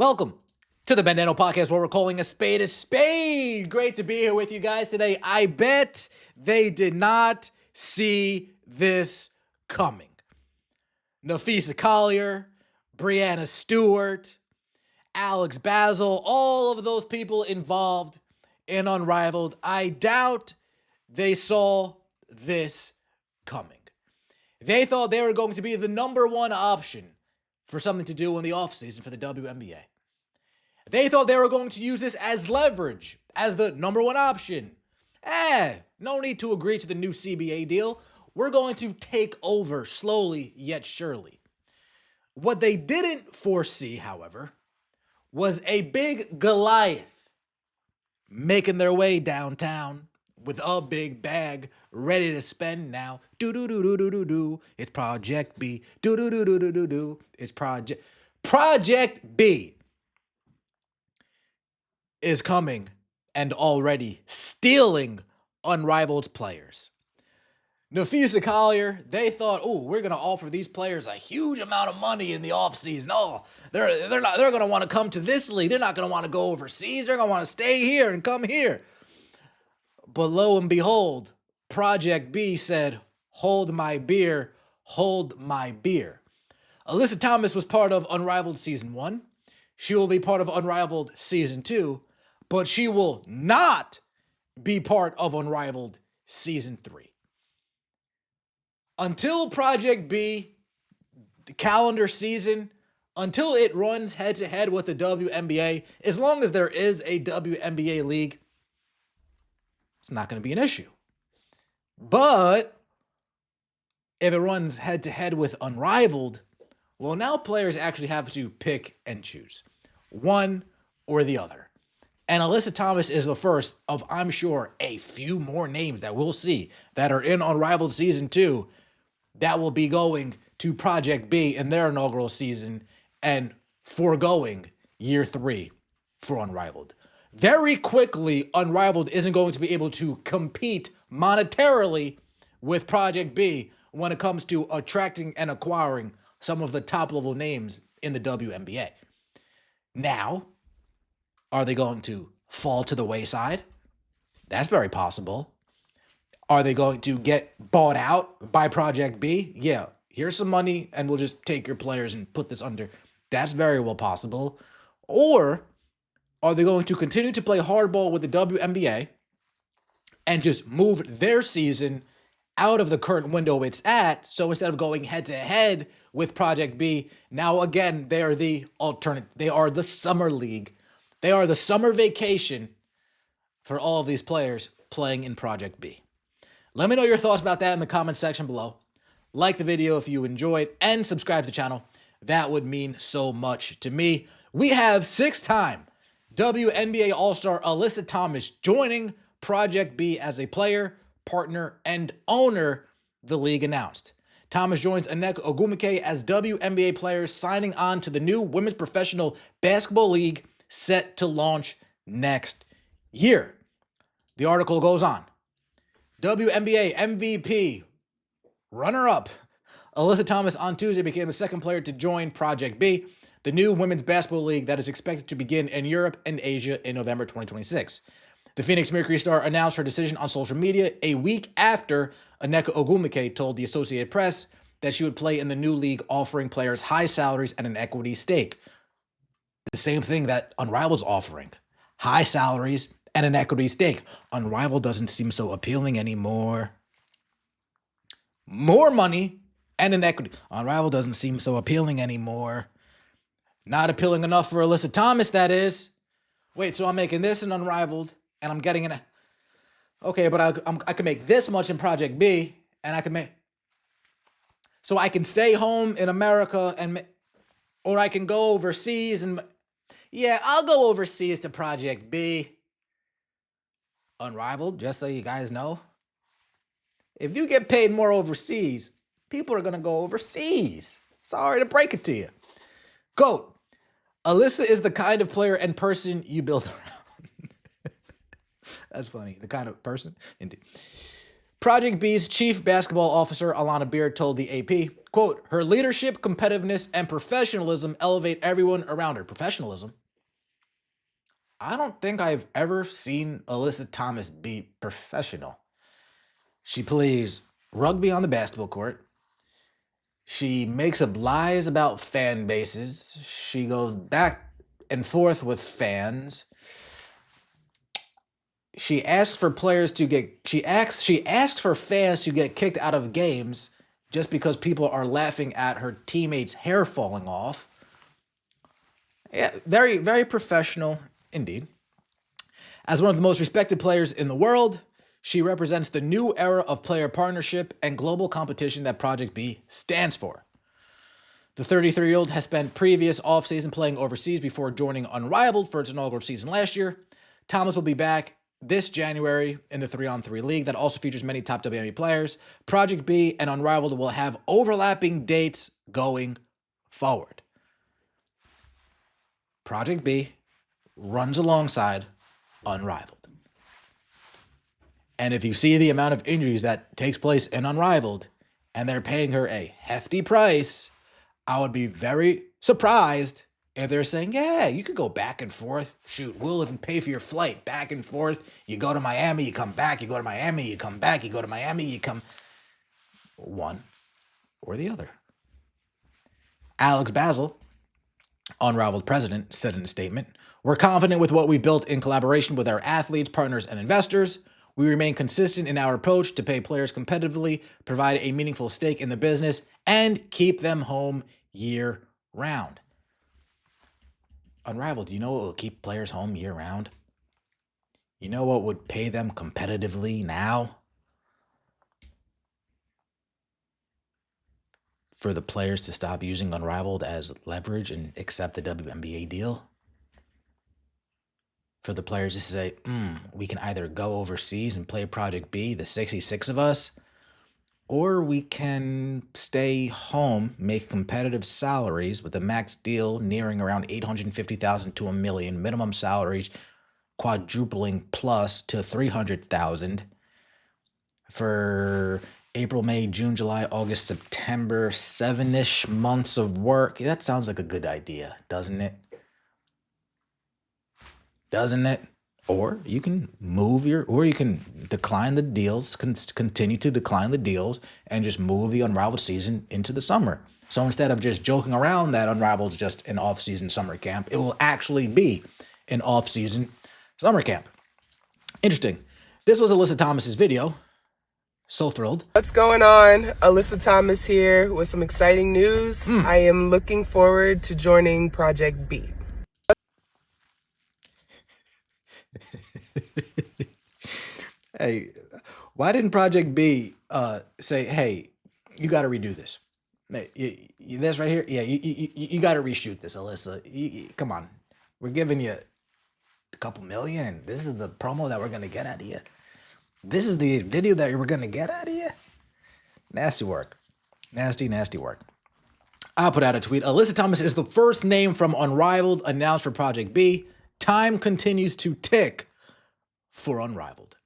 Welcome to the Bandano Podcast, where we're calling a spade a spade. Great to be here with you guys today. I bet they did not see this coming. Nafisa Collier, Brianna Stewart, Alex Basil, all of those people involved in Unrivaled, I doubt they saw this coming. They thought they were going to be the number one option for something to do in the offseason for the WNBA. They thought they were going to use this as leverage, as the number one option. No need to agree to the new CBA deal. We're going to take over slowly yet surely. What they didn't foresee, however, was a big Goliath making their way downtown with a big bag ready to spend now. Do-do-do-do-do-do-do. It's Project B. Do-do-do-do-do-do-do. It's Project B is coming and already stealing Unrivaled's players. Nafisa Collier, they thought, we're going to offer these players a huge amount of money in the offseason. Oh, they're going to want to come to this league. They're not going to want to go overseas. They're going to want to stay here and come here. But lo and behold, Project B said, hold my beer, hold my beer. Alyssa Thomas was part of Unrivaled Season 1. She will be part of Unrivaled Season 2, but she will not be part of Unrivaled Season 3. Until Project B, the calendar season, until it runs head-to-head with the WNBA, as long as there is a WNBA league, it's not going to be an issue. But if it runs head-to-head with Unrivaled, well, now players actually have to pick and choose one or the other. And Alyssa Thomas is the first of, I'm sure, a few more names that we'll see that are in Unrivaled Season 2 that will be going to Project B in their inaugural season and foregoing year 3 for Unrivaled. Very quickly, Unrivaled isn't going to be able to compete monetarily with Project B when it comes to attracting and acquiring some of the top-level names in the WNBA. Now, are they going to fall to the wayside? That's very possible. Are they going to get bought out by Project B? Yeah, here's some money and we'll just take your players and put this under. That's very well possible. Or are they going to continue to play hardball with the WNBA and just move their season out of the current window it's at? So instead of going head-to-head with Project B, now again, they are the alternate. They are the summer league. They are the summer vacation for all of these players playing in Project B. Let me know your thoughts about that in the comments section below. Like the video if you enjoyed and subscribe to the channel. That would mean so much to me. We have 6-time WNBA All-Star Alyssa Thomas joining Project B as a player, partner, and owner, the league announced. Thomas joins Nneka Ogwumike as WNBA players signing on to the new Women's Professional Basketball League set to launch next year. The article goes on. WNBA MVP, runner-up, Alyssa Thomas on Tuesday became the second player to join Project B, the new women's basketball league that is expected to begin in Europe and Asia in November 2026. The Phoenix Mercury star announced her decision on social media a week after Nneka Ogwumike told the Associated Press that she would play in the new league, offering players high salaries and an equity stake. The same thing that Unrivaled's offering. High salaries and an equity stake. Unrivaled doesn't seem so appealing anymore. More money and an equity. Unrivaled doesn't seem so appealing anymore. Not appealing enough for Alyssa Thomas, that is. Wait, so I'm making this in Unrivaled, and I'm getting an... Okay, but I can make this much in Project B, and I can make... So I can stay home in America, and or I can go overseas, and... Yeah, I'll go overseas to Project B. Unrivaled, just so you guys know. If you get paid more overseas, people are going to go overseas. Sorry to break it to you. GOAT. Alyssa is the kind of player and person you build around. That's funny. The kind of person? Indeed. Project B's chief basketball officer, Alana Beard, told the AP, quote, her leadership, competitiveness, and professionalism elevate everyone around her. Professionalism? I don't think I've ever seen Alyssa Thomas be professional. She plays rugby on the basketball court. She makes up lies about fan bases. She goes back and forth with fans. She asked for fans to get kicked out of games just because people are laughing at her teammates' hair falling off. Yeah, very, very professional indeed. As one of the most respected players in the world, she represents the new era of player partnership and global competition that Project B stands for. The 33-year-old has spent previous offseason playing overseas before joining Unrivaled for its inaugural season last year. Thomas will be back this January in the 3-on-3 league that also features many top WNBA players. Project B and Unrivaled will have overlapping dates going forward. Project B runs alongside Unrivaled. And if you see the amount of injuries that takes place in Unrivaled and they're paying her a hefty price, I would be very surprised if they're saying, yeah, you could go back and forth. Shoot, we'll even pay for your flight back and forth. You go to Miami, you come back. You go to Miami, you come back. You go to Miami, you come. One or the other. Alex Basil, Unrivaled president, said in a statement, we're confident with what we've built in collaboration with our athletes, partners, and investors. We remain consistent in our approach to pay players competitively, provide a meaningful stake in the business, and keep them home year-round. Unrivaled, do you know what will keep players home year-round? You know what would pay them competitively now? For the players to stop using Unrivaled as leverage and accept the WNBA deal? For the players to say, we can either go overseas and play Project B, the 66 of us, or we can stay home, make competitive salaries with a max deal nearing around $850,000 to $1 million, minimum salaries quadrupling plus to $300,000 for April, May, June, July, August, September, 7-ish months of work. That sounds like a good idea, doesn't it? Doesn't it? Or you can you can decline the deals, continue to decline the deals, and just move the Unrivaled season into the summer. So instead of just joking around that Unrivaled's just an off-season summer camp, it will actually be an off-season summer camp. Interesting. This was Alyssa Thomas's video. So thrilled. What's going on? Alyssa Thomas here with some exciting news. I am looking forward to joining Project B. Hey, why didn't Project B say, hey, you got to redo this? This right here? Yeah, you got to reshoot this, Alyssa. Come on. We're giving you a couple million, and this is the promo that we're going to get out of you. This is the video that we're going to get out of you. Nasty work. Nasty, nasty work. I'll put out a tweet. Alyssa Thomas is the first name from Unrivaled announced for Project B. Time continues to tick for Unrivaled.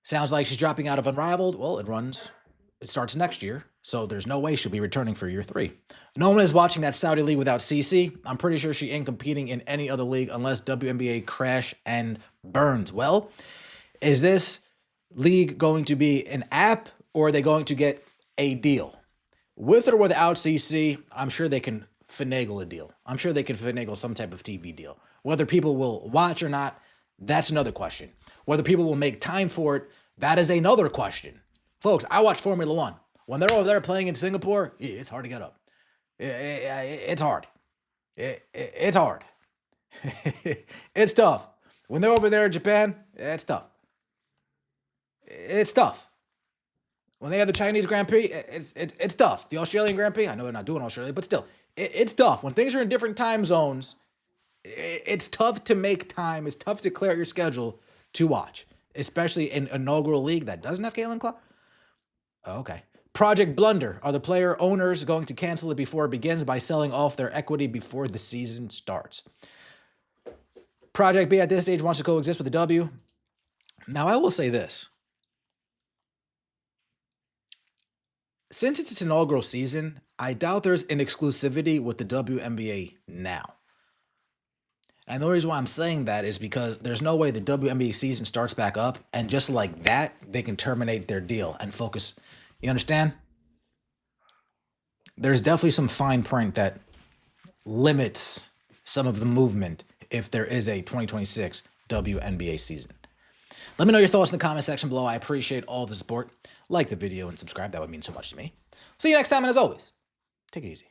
Sounds like she's dropping out of Unrivaled. Well, it starts next year, so there's no way she'll be returning for year 3. No one is watching that Saudi league without CC. I'm pretty sure she ain't competing in any other league unless WNBA crash and burns. Well, is this league going to be an app, or are they going to get a deal? With or without CC, I'm sure they can finagle a deal. I'm sure they can finagle some type of TV deal. Whether people will watch or not, that's another question. Whether people will make time for it, that is another question. Folks, I watch Formula One. When they're over there playing in Singapore, it's hard to get up. It's hard. It's hard. It's tough. When they're over there in Japan, it's tough. It's tough. When they have the Chinese Grand Prix, it's tough. The Australian Grand Prix, I know they're not doing Australia, but still, it's tough. When things are in different time zones, it's tough to make time. It's tough to clear out your schedule to watch, especially in an inaugural league that doesn't have Caitlin Clark. Okay. Project Blunder. Are the player owners going to cancel it before it begins by selling off their equity before the season starts? Project B at this stage wants to coexist with the W. Now, I will say this. since it's its inaugural season, I doubt there's an exclusivity with the WNBA now. And the only reason why I'm saying that is because there's no way the WNBA season starts back up and just like that, they can terminate their deal and focus. You understand? There's definitely some fine print that limits some of the movement if there is a 2026 WNBA season. Let me know your thoughts in the comment section below. I appreciate all the support. Like the video and subscribe. That would mean so much to me. See you next time, and as always, take it easy.